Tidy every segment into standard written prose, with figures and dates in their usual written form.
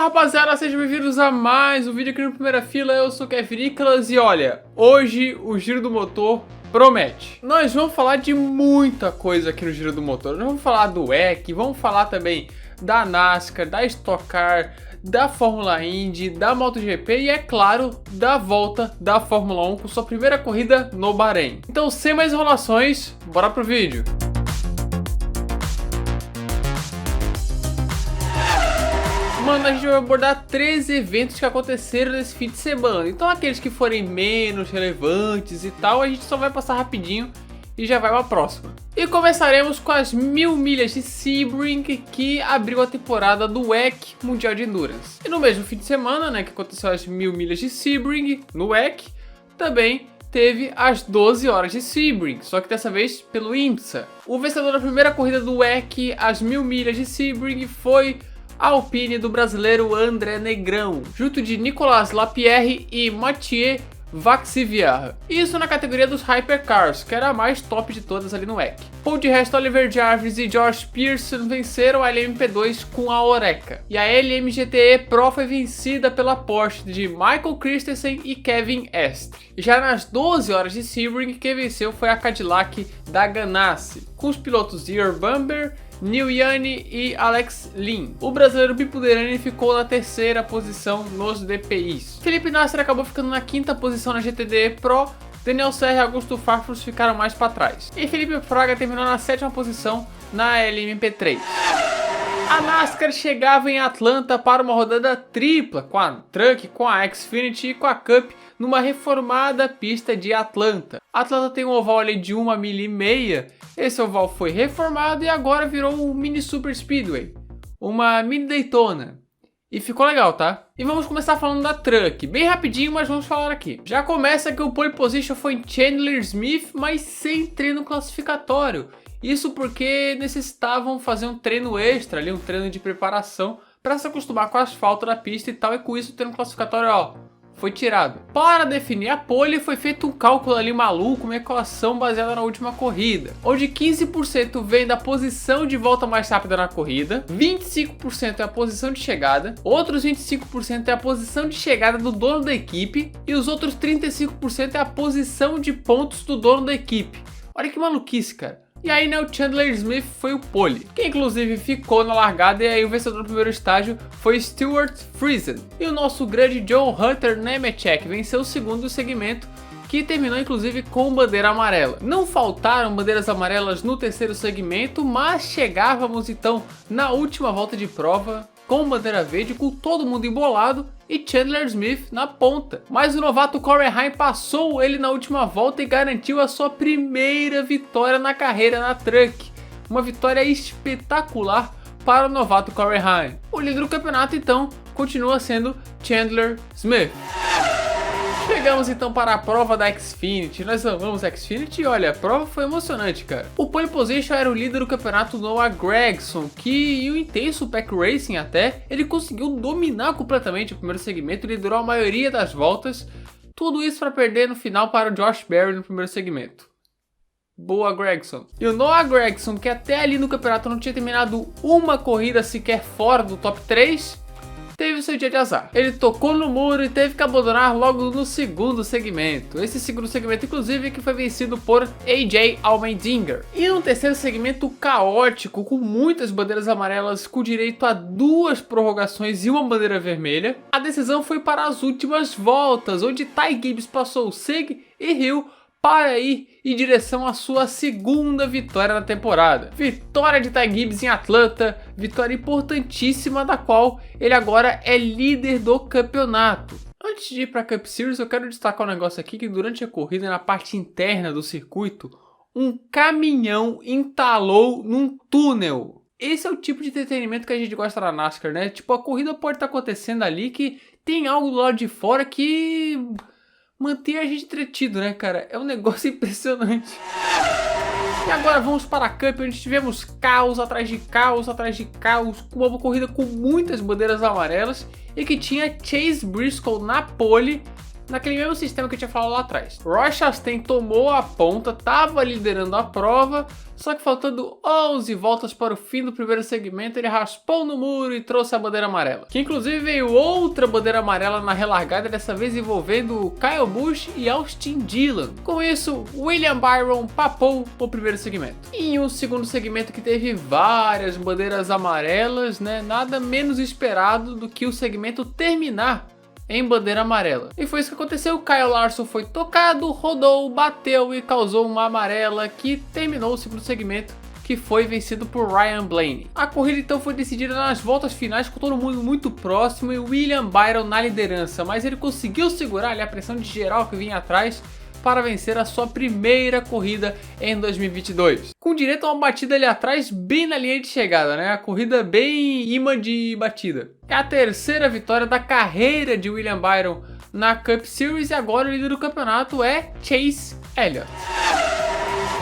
rapaziada, sejam bem-vindos a mais um vídeo aqui no Primeira Fila. Eu sou o Kevin Nicolas e olha, hoje o Giro do Motor promete. Nós vamos falar de muita coisa aqui no Giro do Motor. Nós vamos falar do WEC, vamos falar também da NASCAR, da Stock Car, da Fórmula Indy, da MotoGP e, é claro, da volta da Fórmula 1 com sua primeira corrida no Bahrein. Então, sem mais enrolações, bora pro vídeo. Mano, a gente vai abordar 13 eventos que aconteceram nesse fim de semana. Então aqueles que forem menos relevantes e tal, a gente só vai passar rapidinho e já vai pra próxima. E começaremos com as 1000 milhas de Sebring, que abriu a temporada do WEC Mundial de Endurance. E no mesmo fim de semana, né, que aconteceu as 1000 milhas de Sebring no WEC, também teve as 12 horas de Sebring, só que dessa vez pelo IMSA. O vencedor da primeira corrida do WEC, as 1000 milhas de Sebring, foi a Alpine do brasileiro André Negrão, junto de Nicolas Lapierre e Mathieu Vaxivière. Isso na categoria dos Hypercars, que era a mais top de todas ali no WEC. Por de resto, Oliver Jarvis e Josh Pearson venceram a LMP2 com a Oreca. E a LMGTE Pro foi vencida pela Porsche de Michael Christensen e Kevin Estre. Já nas 12 horas de Sebring, quem venceu foi a Cadillac da Ganassi, com os pilotos Ior Bamber, Neil Yanni e Alex Lin. O brasileiro Bipuderani ficou na terceira posição nos DPIs. Felipe Nasser acabou ficando na quinta posição na GTD Pro. Daniel Serra e Augusto Farfus ficaram mais para trás. E Felipe Fraga terminou na sétima posição na LMP3. A NASCAR chegava em Atlanta para uma rodada tripla com a Truck, com a Xfinity e com a Cup numa reformada pista de Atlanta. Atlanta tem um oval ali de 1,5 milha. Esse oval foi reformado e agora virou um mini Super Speedway, uma mini Daytona. E ficou legal, tá? E vamos começar falando da Truck, bem rapidinho, mas vamos falar aqui. Já começa que o pole position foi em Chandler Smith, mas sem treino classificatório. Isso porque necessitavam fazer um treino extra ali, um treino de preparação para se acostumar com o asfalto da pista e tal, e com isso o treino classificatório, ó, foi tirado. Para definir a pole foi feito um cálculo ali maluco, uma equação baseada na última corrida, onde 15% vem da posição de volta mais rápida na corrida, 25% é a posição de chegada, outros 25% é a posição de chegada do dono da equipe e os outros 35% é a posição de pontos do dono da equipe. Olha que maluquice, cara. E aí, né, o Chandler Smith foi o pole, que inclusive ficou na largada, e aí o vencedor do primeiro estágio foi Stuart Friesen. E o nosso grande John Hunter Nemechek venceu o segundo segmento, que terminou inclusive com bandeira amarela. Não faltaram bandeiras amarelas no terceiro segmento, mas chegávamos então na última volta de prova com bandeira verde, com todo mundo embolado e Chandler Smith na ponta. Mas o novato Corey Heim passou ele na última volta e garantiu a sua primeira vitória na carreira na Truck. Uma vitória espetacular para o novato Corey Heim. O líder do campeonato então continua sendo Chandler Smith. Chegamos então para a prova da Xfinity. Nós amamos a Xfinity e olha, a prova foi emocionante, cara. O pole position era o líder do campeonato, Noah Gragson, que em um intenso pack racing até, ele conseguiu dominar completamente o primeiro segmento e liderou a maioria das voltas. Tudo isso para perder no final para o Josh Berry no primeiro segmento. Boa, Gragson. E o Noah Gragson, que até ali no campeonato não tinha terminado uma corrida sequer fora do top 3, teve o seu dia de azar. Ele tocou no muro e teve que abandonar logo no segundo segmento. Esse segundo segmento, inclusive, que foi vencido por AJ Allmendinger. E no terceiro segmento caótico, com muitas bandeiras amarelas, com direito a 2 prorrogações e uma bandeira vermelha, a decisão foi para as últimas voltas, onde Ty Gibbs passou Sig e Hill para ir em direção à sua segunda vitória na temporada. Vitória de Ty Gibbs em Atlanta, vitória importantíssima da qual ele agora é líder do campeonato. Antes de ir para a Cup Series, eu quero destacar um negócio aqui, que durante a corrida, na parte interna do circuito, um caminhão entalou num túnel. Esse é o tipo de entretenimento que a gente gosta da NASCAR, né? Tipo, a corrida pode estar acontecendo ali que tem algo do lado de fora que mantém a gente entretido, né, cara? É um negócio impressionante. E agora vamos para a Cup, onde tivemos caos atrás de caos atrás de caos, com uma corrida com muitas bandeiras amarelas e que tinha Chase Briscoe na pole, naquele mesmo sistema que eu tinha falado lá atrás. Roy Chastain tomou a ponta, estava liderando a prova, só que faltando 11 voltas para o fim do primeiro segmento, ele raspou no muro e trouxe a bandeira amarela. Que inclusive veio outra bandeira amarela na relargada, dessa vez envolvendo Kyle Busch e Austin Dillon. Com isso, William Byron papou o primeiro segmento. E em um segundo segmento que teve várias bandeiras amarelas, né, nada menos esperado do que o segmento terminar em bandeira amarela. E foi isso que aconteceu. Kyle Larson foi tocado, rodou, bateu e causou uma amarela que terminou o segundo segmento, que foi vencido por Ryan Blaney. A corrida então foi decidida nas voltas finais, com todo mundo muito próximo e William Byron na liderança, mas ele conseguiu segurar ali a pressão de geral que vinha atrás para vencer a sua primeira corrida em 2022. Com direito a uma batida ali atrás, bem na linha de chegada, né? A corrida bem imã de batida. É a terceira vitória da carreira de William Byron na Cup Series e agora o líder do campeonato é Chase Elliott.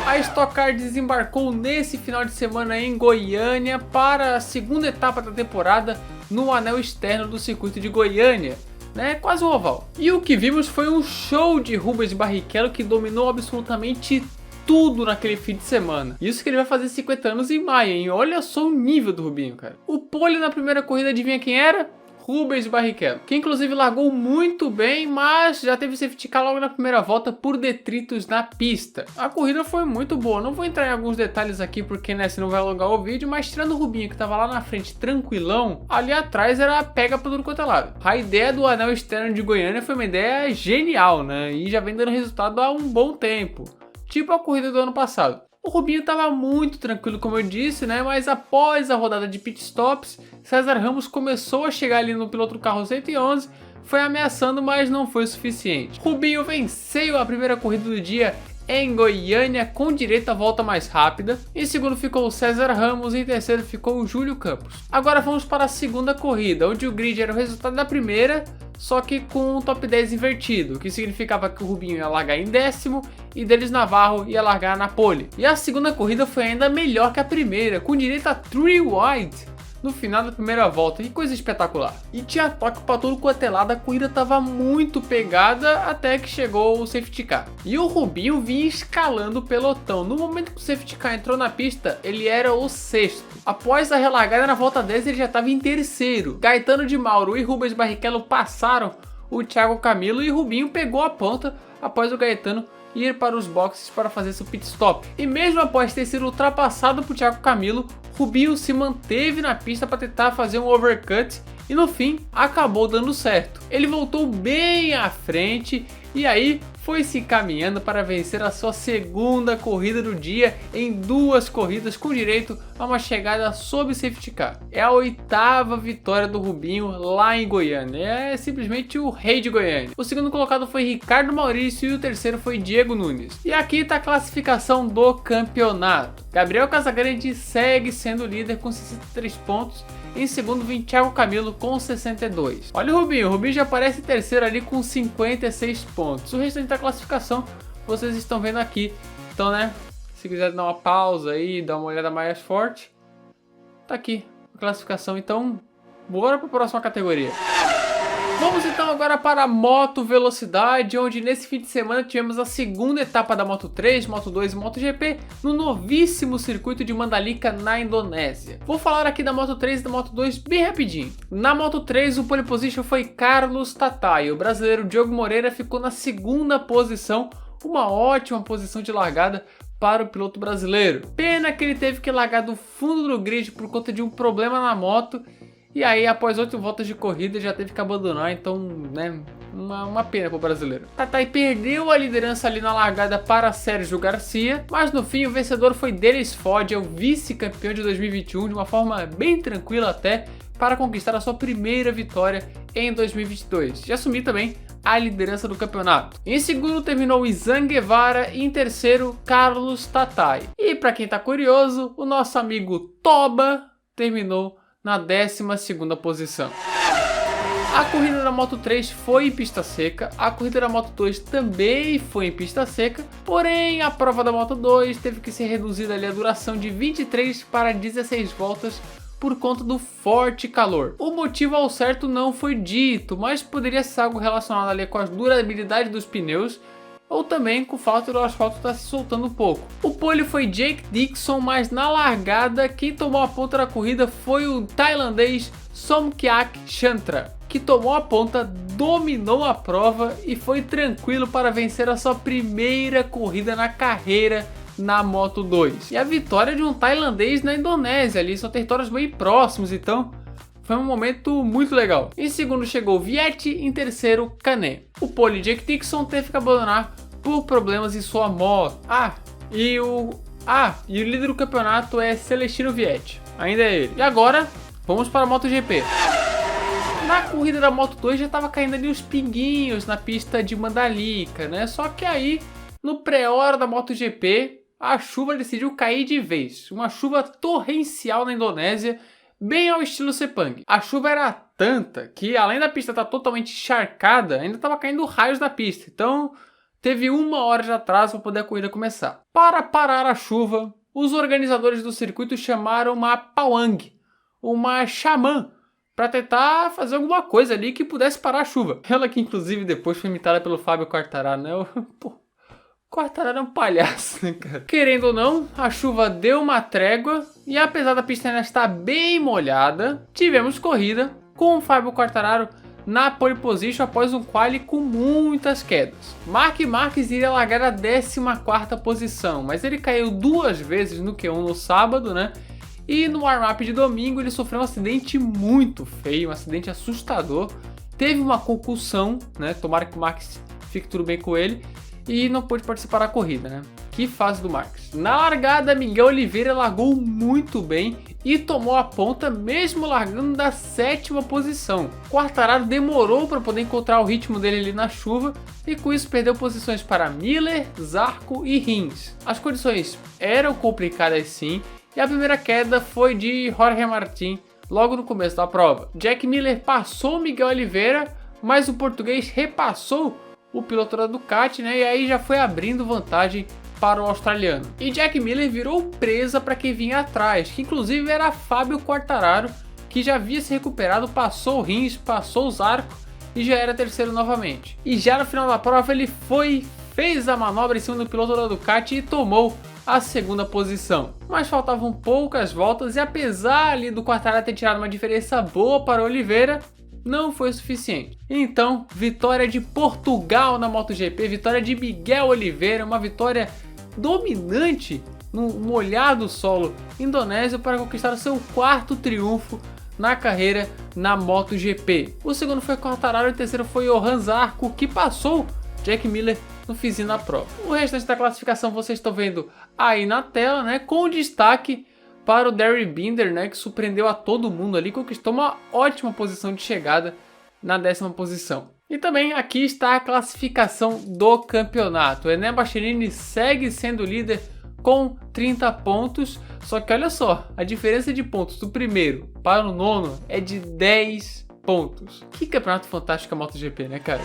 A Stock Car desembarcou nesse final de semana em Goiânia para a segunda etapa da temporada no anel externo do circuito de Goiânia, né, quase um oval. E o que vimos foi um show de Rubens Barrichello que dominou absolutamente tudo naquele fim de semana. Isso que ele vai fazer 50 anos em maio, hein? Olha só o nível do Rubinho, cara. O pole na primeira corrida, adivinha quem era? Rubens Barrichello, que inclusive largou muito bem, mas já teve safety car logo na primeira volta por detritos na pista. A corrida foi muito boa, não vou entrar em alguns detalhes aqui porque, né, senão vai alongar o vídeo, mas tirando o Rubinho que tava lá na frente tranquilão, ali atrás era pega pra tudo quanto é lado. A ideia do anel externo de Goiânia foi uma ideia genial, né, e já vem dando resultado há um bom tempo, tipo a corrida do ano passado. O Rubinho estava muito tranquilo, como eu disse, né? Mas após a rodada de pitstops, César Ramos começou a chegar ali no piloto do carro 111, foi ameaçando, mas não foi o suficiente. Rubinho venceu a primeira corrida do dia em Goiânia com direito à volta mais rápida. Em segundo ficou o César Ramos e em terceiro ficou o Júlio Campos. Agora vamos para a segunda corrida, onde o grid era o resultado da primeira, só que com um top 10 invertido, o que significava que o Rubinho ia largar em décimo e Denis Navarro ia largar na pole. E a segunda corrida foi ainda melhor que a primeira, com direito a 3 wide no final da primeira volta, que coisa espetacular. E tinha toque para todo quanto é lado, a corrida estava muito pegada até que chegou o safety car. E o Rubinho vinha escalando o pelotão. No momento que o safety car entrou na pista, ele era o sexto. Após a relargada na volta 10, ele já estava em terceiro. Gaetano de Mauro e Rubens Barrichello passaram o Thiago Camilo e Rubinho pegou a ponta após o Gaetano ir para os boxes para fazer seu pit stop. E mesmo após ter sido ultrapassado por Thiago Camilo, Rubinho se manteve na pista para tentar fazer um overcut e no fim acabou dando certo. Ele voltou bem à frente e aí foi se encaminhando para vencer a sua segunda corrida do dia em 2 corridas com direito a uma chegada sob safety car. É a 8ª vitória do Rubinho lá em Goiânia, é simplesmente o rei de Goiânia. O segundo colocado foi Ricardo Maurício e o terceiro foi Diego Nunes. E aqui está a classificação do campeonato. Gabriel Casagrande segue sendo líder com 63 pontos. Em segundo vem Thiago Camilo com 62. Olha o Rubinho já aparece em terceiro ali com 56 pontos. O restante da classificação vocês estão vendo aqui. Então, né, se quiser dar uma pausa aí, dar uma olhada mais forte, tá aqui a classificação. Então, bora para a próxima categoria. Vamos então agora para a Moto Velocidade, onde nesse fim de semana tivemos a segunda etapa da Moto 3, Moto 2 e MotoGP no novíssimo circuito de Mandalika na Indonésia. Vou falar aqui da Moto 3 e da Moto 2 bem rapidinho. Na Moto 3 o pole position foi Carlos Tatai, o brasileiro Diogo Moreira ficou na segunda posição, uma ótima posição de largada para o piloto brasileiro. Pena que ele teve que largar do fundo do grid por conta de um problema na moto. E aí, após 8 voltas de corrida, já teve que abandonar, então, né, uma pena pro brasileiro. Tatai perdeu a liderança ali na largada para Sérgio Garcia, mas no fim o vencedor foi Denis Ford, é o vice-campeão de 2021, de uma forma bem tranquila até, para conquistar a sua primeira vitória em 2022. E assumir também a liderança do campeonato. Em segundo terminou Izan Guevara e em terceiro Carlos Tatai. E para quem tá curioso, o nosso amigo Toba terminou na 12ª posição. A corrida da Moto 3 foi em pista seca, a corrida da Moto 2 também foi em pista seca, porém a prova da Moto 2 teve que ser reduzida ali a duração de 23 para 16 voltas por conta do forte calor. O motivo ao certo não foi dito, mas poderia ser algo relacionado ali com a durabilidade dos pneus, ou também com o fato do asfalto estar se soltando um pouco. O pole foi Jake Dixon, mas na largada quem tomou a ponta da corrida foi o tailandês Somkyak Chantra, que tomou a ponta, dominou a prova e foi tranquilo para vencer a sua primeira corrida na carreira na Moto2. E a vitória de um tailandês na Indonésia, ali são territórios bem próximos, então foi um momento muito legal. Em segundo chegou Vietti, em terceiro Canet. O pole Jake Dixon teve que abandonar por problemas em sua moto. E o líder do campeonato é Celestino Vietti, ainda é ele. E agora vamos para a MotoGP. Na corrida da Moto2 já estava caindo ali os pinguinhos na pista de Mandalika, né? Só que aí no pré-hora da MotoGP a chuva decidiu cair de vez. Uma chuva torrencial na Indonésia, bem ao estilo Sepang. A chuva era tanta que, além da pista estar totalmente encharcada, ainda estava caindo raios na pista. Então, teve 1 hora de atraso para poder a corrida começar. Para parar a chuva, os organizadores do circuito chamaram uma Pawang, uma xamã, para tentar fazer alguma coisa ali que pudesse parar a chuva. Ela que, inclusive, depois foi imitada pelo Fábio Quartararo, né? Quartararo é um palhaço, né, cara? Querendo ou não, a chuva deu uma trégua e apesar da pista ainda estar bem molhada, tivemos corrida com o Fábio Quartararo na pole position após um quali com muitas quedas. Marc Marquez iria largar a 14ª posição, mas ele caiu 2 vezes no Q1 no sábado, né? E no warm-up de domingo ele sofreu um acidente muito feio, um acidente assustador. Teve uma concussão, né? Tomara que o Marquez fique tudo bem com ele. E não pôde participar da corrida, né? Que fase do Marquez. Na largada, Miguel Oliveira largou muito bem e tomou a ponta mesmo largando da 7ª posição. Quartararo demorou para poder encontrar o ritmo dele ali na chuva e com isso perdeu posições para Miller, Zarco e Rins. As condições eram complicadas sim e a primeira queda foi de Jorge Martin logo no começo da prova. Jack Miller passou Miguel Oliveira, mas o português repassou o piloto da Ducati, né? E aí já foi abrindo vantagem para o australiano. E Jack Miller virou presa para quem vinha atrás, que inclusive era Fábio Quartararo, que já havia se recuperado, passou o Rins, passou o Zarco e já era terceiro novamente. E já no final da prova ele fez a manobra em cima do piloto da Ducati e tomou a 2ª posição. Mas faltavam poucas voltas e apesar ali do Quartararo ter tirado uma diferença boa para Oliveira, não foi suficiente. Então, vitória de Portugal na MotoGP, vitória de Miguel Oliveira, uma vitória dominante no molhado solo indonésio para conquistar o seu 4º triunfo na carreira na MotoGP. O segundo foi Quartararo e o terceiro foi Johan Zarco, que passou Jack Miller no finzinho da prova. O restante da classificação vocês estão vendo aí na tela, né? Com destaque para o Derry Binder, né, que surpreendeu a todo mundo ali, conquistou uma ótima posição de chegada na 10ª posição. E também aqui está a classificação do campeonato. O Enea Bastianini segue sendo líder com 30 pontos, só que olha só, a diferença de pontos do primeiro para o 9º é de 10 pontos. Que campeonato fantástico a MotoGP, né, cara?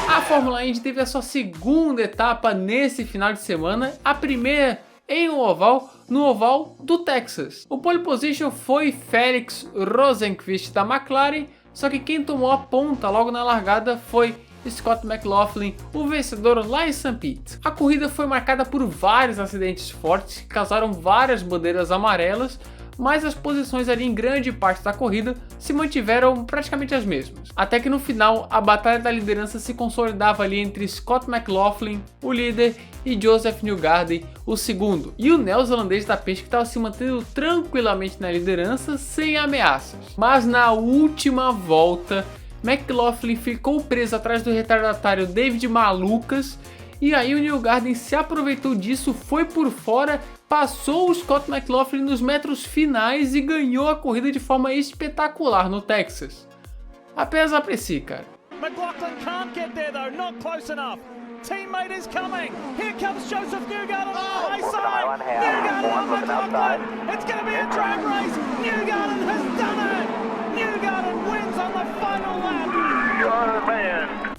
A Fórmula Indy teve a sua 2ª etapa nesse final de semana, a primeira em um oval, no oval do Texas. O pole position foi Felix Rosenqvist da McLaren, só que quem tomou a ponta logo na largada foi Scott McLaughlin, o vencedor lá em St. Pete. A corrida foi marcada por vários acidentes fortes que causaram várias bandeiras amarelas, mas as posições ali em grande parte da corrida se mantiveram praticamente as mesmas. Até que no final a batalha da liderança se consolidava ali entre Scott McLaughlin, o líder, e Joseph Newgarden, o segundo. E o neozelandês da pista que estava se mantendo tranquilamente na liderança sem ameaças. Mas na última volta, McLaughlin ficou preso atrás do retardatário David Malukas, e aí o Newgarden se aproveitou disso, foi por fora, passou o Scott McLaughlin nos metros finais e ganhou a corrida de forma espetacular no Texas. Apenas aprecie, cara. McLaughlin can't get there though, not close enough. Teammate is coming. Here comes Joseph Newgarden on the high side. Newgarden on McLaughlin. It's going to be a drag race. Newgarden has done it. Newgarden wins on the final lap.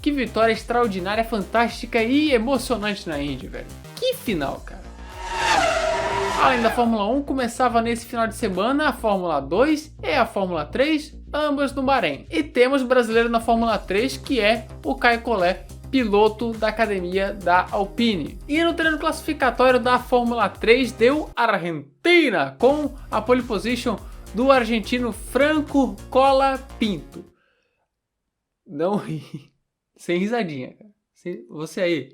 Que vitória extraordinária, fantástica e emocionante na Indy, velho. Que final, cara. Além da Fórmula 1, começava nesse final de semana a Fórmula 2 e a Fórmula 3, ambas no Bahrein. E temos brasileiro na Fórmula 3, que é o Caio Collet, piloto da academia da Alpine. E no treino classificatório da Fórmula 3 deu Argentina, com a pole position do argentino Franco Colapinto. Não ri. Sem risadinha, cara. Você aí,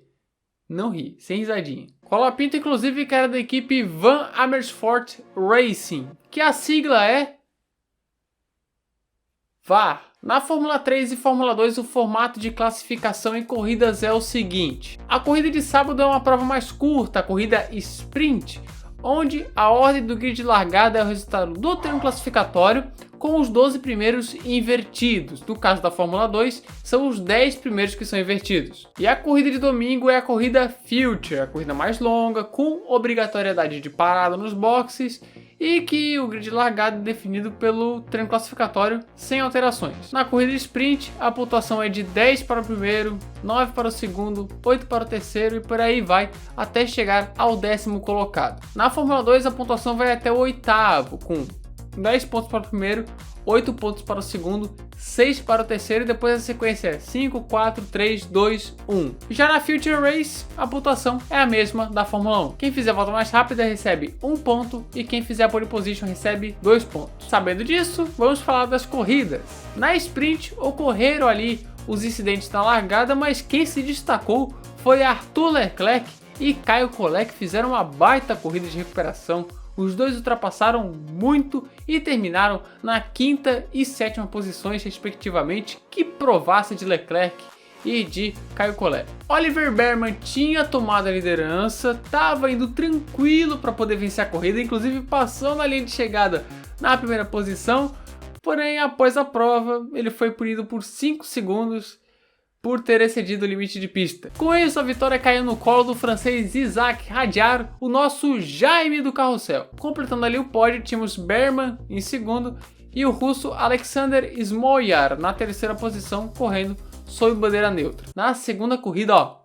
não ri. Sem risadinha. Colapinto, inclusive, que era da equipe Van Amersfoort Racing, que a sigla é VAR. Na Fórmula 3 e Fórmula 2, o formato de classificação em corridas é o seguinte. A corrida de sábado é uma prova mais curta, a corrida sprint, onde a ordem do grid de largada é o resultado do treino classificatório, com os 12 primeiros invertidos. No caso da Fórmula 2, são os 10 primeiros que são invertidos. E a corrida de domingo é a corrida Future, a corrida mais longa, com obrigatoriedade de parada nos boxes, e que o grid de largada é definido pelo treino classificatório sem alterações. Na corrida sprint, a pontuação é de 10 para o primeiro, 9 para o segundo, 8 para o terceiro e por aí vai, até chegar ao 10º colocado. Na Fórmula 2, a pontuação vai até o 8º, com 10 pontos para o primeiro, 8 pontos para o segundo, 6 para o terceiro e depois a sequência é 5, 4, 3, 2, 1. Já na Future Race, a pontuação é a mesma da Fórmula 1. Quem fizer a volta mais rápida recebe 1 ponto e quem fizer a pole position recebe 2 pontos. Sabendo disso, vamos falar das corridas. Na sprint ocorreram ali os incidentes na largada, mas quem se destacou foi Arthur Leclerc e Caio Collet, que fizeram uma baita corrida de recuperação. Os dois ultrapassaram muito e terminaram na 5ª e 7ª posições, respectivamente, que provasse de Leclerc e de Caio Collet. Oliver Bearman tinha tomado a liderança, estava indo tranquilo para poder vencer a corrida, inclusive passou na linha de chegada na primeira posição, porém após a prova ele foi punido por 5 segundos por ter excedido o limite de pista. Com isso, a vitória caiu no colo do francês Isaac Hadjar, o nosso Jaime do carrossel. Completando ali o pódio, tínhamos Bearman em segundo e o russo Alexander Smolyar na 3ª posição, correndo sob bandeira neutra. Na segunda corrida, ó,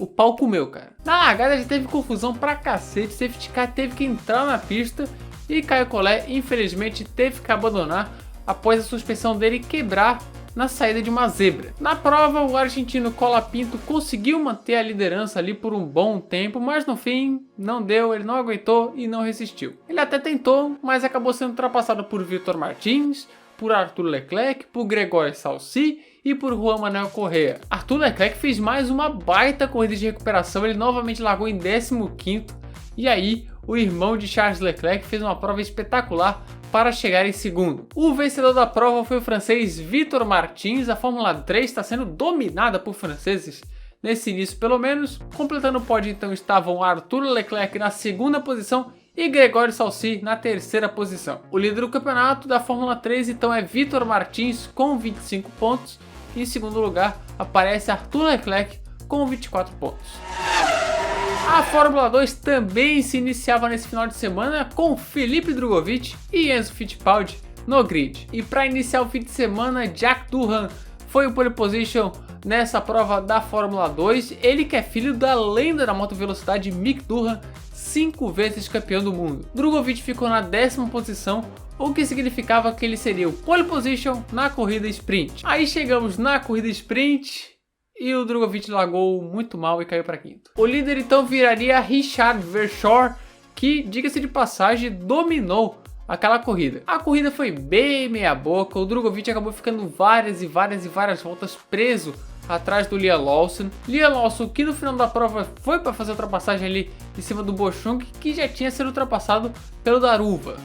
o pau comeu, cara. Na largada já teve confusão pra cacete, safety car teve que entrar na pista e Caio Collet, infelizmente, teve que abandonar após a suspensão dele quebrar na saída de uma zebra. Na prova, o argentino Colapinto conseguiu manter a liderança ali por um bom tempo, mas no fim não deu, ele não aguentou e não resistiu. Ele até tentou, mas acabou sendo ultrapassado por Vitor Martins, por Arthur Leclerc, por Gregório Salsi e por Juan Manuel Correa. Arthur Leclerc fez mais uma baita corrida de recuperação, ele novamente largou em 15º e aí o irmão de Charles Leclerc fez uma prova espetacular para chegar em segundo. O vencedor da prova foi o francês Vitor Martins. A Fórmula 3 está sendo dominada por franceses, nesse início pelo menos. Completando o pódio então estavam Arthur Leclerc na 2ª posição e Gregório Salsi na 3ª posição. O líder do campeonato da Fórmula 3 então é Vitor Martins com 25 pontos. Em segundo lugar aparece Arthur Leclerc com 24 pontos. A Fórmula 2 também se iniciava nesse final de semana com Felipe Drugovich e Enzo Fittipaldi no grid. E para iniciar o fim de semana, Jack Durham foi o pole position nessa prova da Fórmula 2. Ele que é filho da lenda da motovelocidade Mick Durham, 5 vezes campeão do mundo. Drugovich ficou na 10ª posição, o que significava que ele seria o pole position na corrida sprint. Aí chegamos na corrida sprint e o Drugovich largou muito mal e caiu para 5º. O líder então viraria Richard Verschoor, que, diga-se de passagem, dominou aquela corrida. A corrida foi bem meia boca, o Drugovich acabou ficando várias voltas preso atrás do Liam Lawson. Liam Lawson, que no final da prova foi para fazer a ultrapassagem ali em cima do Boschung, que já tinha sido ultrapassado pelo Daruva.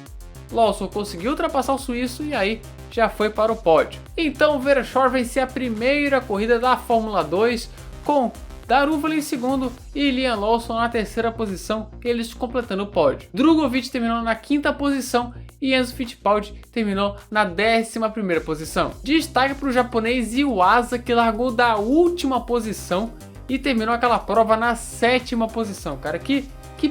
Lawson conseguiu ultrapassar o suíço e aí já foi para o pódio. Então o Verschoor venceu a primeira corrida da Fórmula 2 com Daruva em segundo e Liam Lawson na 3ª posição, eles completando o pódio. Drugovich terminou na 5ª posição e Enzo Fittipaldi terminou na 11ª posição. Destaque para o japonês Iwasa, que largou da última posição e terminou aquela prova na 7ª posição. Cara, que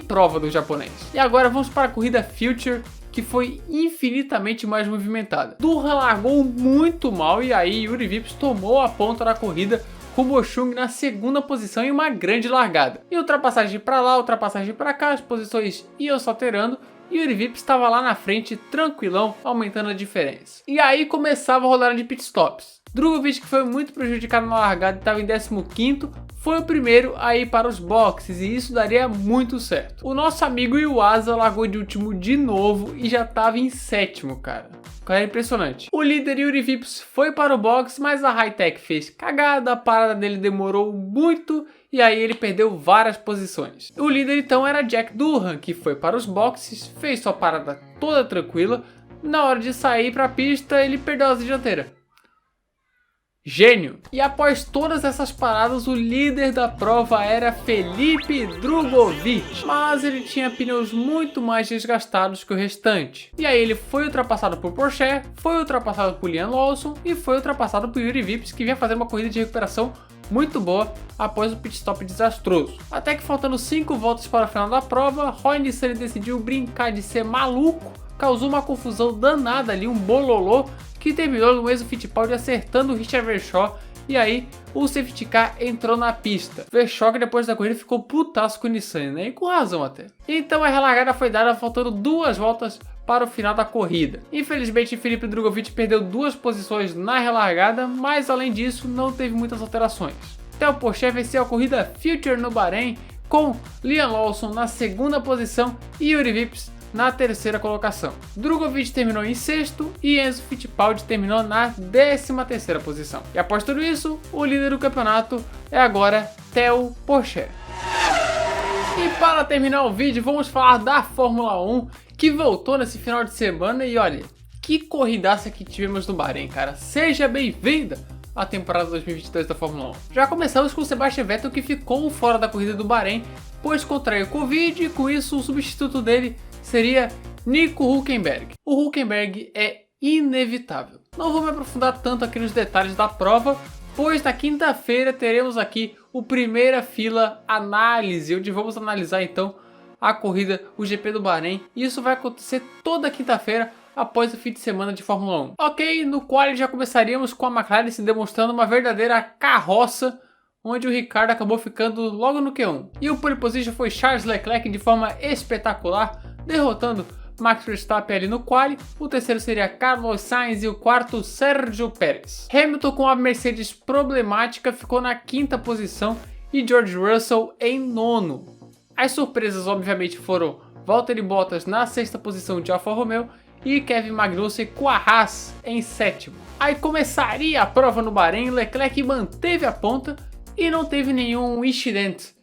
prova do japonês. E agora vamos para a corrida Future, que foi infinitamente mais movimentada. Durham largou muito mal e aí Juri Vips tomou a ponta da corrida Kubochung na segunda posição em uma grande largada. E ultrapassagem para lá, ultrapassagem para cá, as posições iam se alterando e o Yuri Vips estava lá na frente tranquilão, aumentando a diferença. E aí começava a rodada de pitstops. Drugovich, que foi muito prejudicado na largada e estava em 15º, foi o primeiro a ir para os boxes e isso daria muito certo. O nosso amigo Iwasa largou de último de novo e já estava em 7º, cara. É impressionante. O líder Yuri Vips foi para o box, mas a Hi-Tech fez cagada, a parada dele demorou muito e aí ele perdeu várias posições. O líder então era Jack Durham, que foi para os boxes, fez sua parada toda tranquila. Na hora de sair para a pista, ele perdeu a asa dianteira. Gênio! E após todas essas paradas, o líder da prova era Felipe Drugovich, mas ele tinha pneus muito mais desgastados que o restante. E aí ele foi ultrapassado por Porsche, foi ultrapassado por Liam Lawson e foi ultrapassado por Yuri Vips, que vinha fazer uma corrida de recuperação muito boa após o pit stop desastroso. Até que faltando 5 voltas para o final da prova, Roy Nissany decidiu brincar de ser maluco, causou uma confusão danada ali, um bololô, que terminou no Enzo Fittipaldi acertando o Richard Verschoor e aí o safety car entrou na pista. Verschoor, que depois da corrida ficou putaço com o Nissany, né? E com razão até. Então a relargada foi dada faltando 2 voltas para o final da corrida. Infelizmente, Felipe Drugovich perdeu 2 posições na relargada, mas além disso não teve muitas alterações. Theo Pourchaire venceu a corrida Future no Bahrein com Liam Lawson na segunda posição e Yuri Vips na terceira colocação. Drugovich terminou em 6º e Enzo Fittipaldi terminou na 13ª posição. E após tudo isso, o líder do campeonato é agora Theo Pourchaire. E para terminar o vídeo, vamos falar da Fórmula 1, que voltou nesse final de semana e olha, que corridaça que tivemos no Bahrein, cara. Seja bem-vinda à temporada 2022 da Fórmula 1. Já começamos com o Sebastian Vettel, que ficou fora da corrida do Bahrein, pois contraiu Covid e com isso o substituto dele seria Nico Hülkenberg. O Hülkenberg é inevitável. Não vou me aprofundar tanto aqui nos detalhes da prova, pois na quinta-feira teremos aqui o Primeira Fila Análise, onde vamos analisar então a corrida, o GP do Bahrein. Isso vai acontecer toda quinta-feira após o fim de semana de Fórmula 1. Ok, no qual já começaríamos com a McLaren se demonstrando uma verdadeira carroça, onde o Ricciardo acabou ficando logo no Q1. E o pole position foi Charles Leclerc de forma espetacular, derrotando Max Verstappen ali no quali. O terceiro seria Carlos Sainz e o quarto Sérgio Pérez. Hamilton, com a Mercedes problemática, ficou na 5ª posição e George Russell em 9º. As surpresas obviamente foram Valtteri Bottas na 6ª posição de Alfa Romeo e Kevin Magnussen com a Haas em 7º. Aí começaria a prova no Bahrein, Leclerc manteve a ponta e não teve nenhum incidente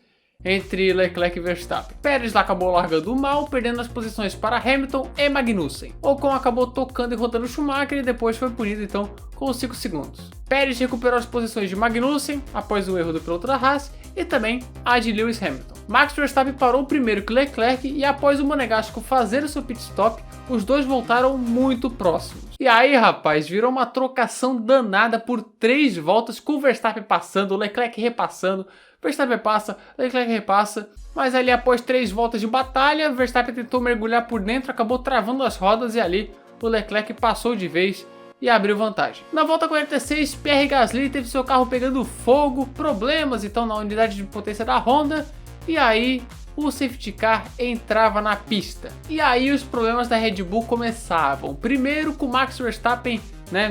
entre Leclerc e Verstappen. Pérez acabou largando mal, perdendo as posições para Hamilton e Magnussen. Ocon acabou tocando e rodando Schumacher e depois foi punido então com 5 segundos. Pérez recuperou as posições de Magnussen após o erro do piloto da Haas e também a de Lewis Hamilton. Max Verstappen parou primeiro que Leclerc e após o Monegasco fazer o seu pit stop, os dois voltaram muito próximos. E aí, rapaz, virou uma trocação danada por 3 voltas, com o Verstappen passando, o Leclerc repassando, Verstappen passa, Leclerc repassa, mas ali após 3 voltas de batalha, Verstappen tentou mergulhar por dentro, acabou travando as rodas e ali o Leclerc passou de vez e abriu vantagem. Na volta 46, Pierre Gasly teve seu carro pegando fogo, problemas então na unidade de potência da Honda, e aí o safety car entrava na pista. E aí os problemas da Red Bull começavam. Primeiro com Max Verstappen,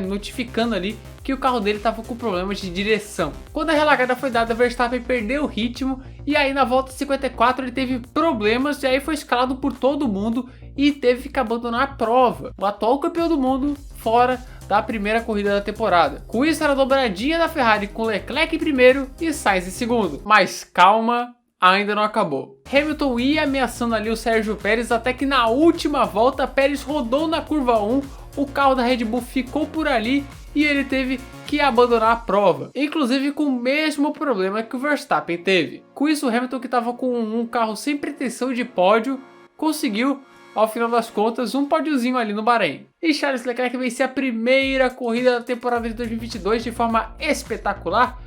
notificando ali que o carro dele estava com problemas de direção. Quando a relargada foi dada, Verstappen perdeu o ritmo e aí na volta 54 ele teve problemas e aí foi escalado por todo mundo e teve que abandonar a prova. O atual campeão do mundo fora da primeira corrida da temporada. Com isso era a dobradinha da Ferrari com Leclerc em primeiro e Sainz em segundo. Mas calma, ainda não acabou. Hamilton ia ameaçando ali o Sérgio Pérez até que na última volta Pérez rodou na curva 1, o carro da Red Bull ficou por ali e ele teve que abandonar a prova, inclusive com o mesmo problema que o Verstappen teve. Com isso, o Hamilton, que estava com um carro sem pretensão de pódio, conseguiu, ao final das contas, um pódiozinho ali no Bahrein. E Charles Leclerc venceu a primeira corrida da temporada de 2022 de forma espetacular,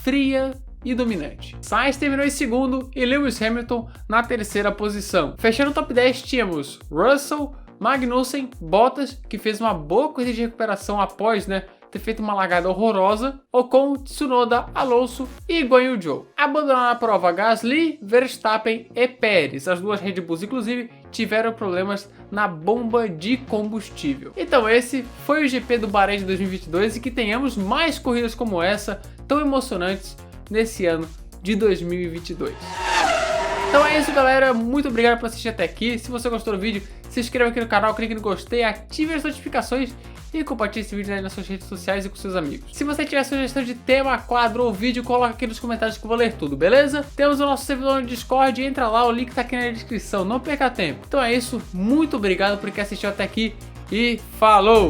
fria e dominante. Sainz terminou em segundo e Lewis Hamilton na terceira posição. Fechando o top 10 tínhamos Russell, Magnussen, Bottas, que fez uma boa corrida de recuperação após ter feito uma largada horrorosa, Ocon, Tsunoda, Alonso e Guan Yu Zhou. Abandonaram a prova Gasly, Verstappen e Pérez. As duas Red Bulls, inclusive, tiveram problemas na bomba de combustível. Então esse foi o GP do Bahrein de 2022 e que tenhamos mais corridas como essa, tão emocionantes, nesse ano de 2022. Então é isso, galera, muito obrigado por assistir até aqui. Se você gostou do vídeo, se inscreva aqui no canal, clique no gostei, ative as notificações e compartilhe esse vídeo aí nas suas redes sociais e com seus amigos. Se você tiver sugestão de tema, quadro ou vídeo, coloca aqui nos comentários que eu vou ler tudo, beleza? Temos o nosso servidor no Discord, entra lá, o link tá aqui na descrição, não perca tempo. Então é isso, muito obrigado por quem assistiu até aqui e falou!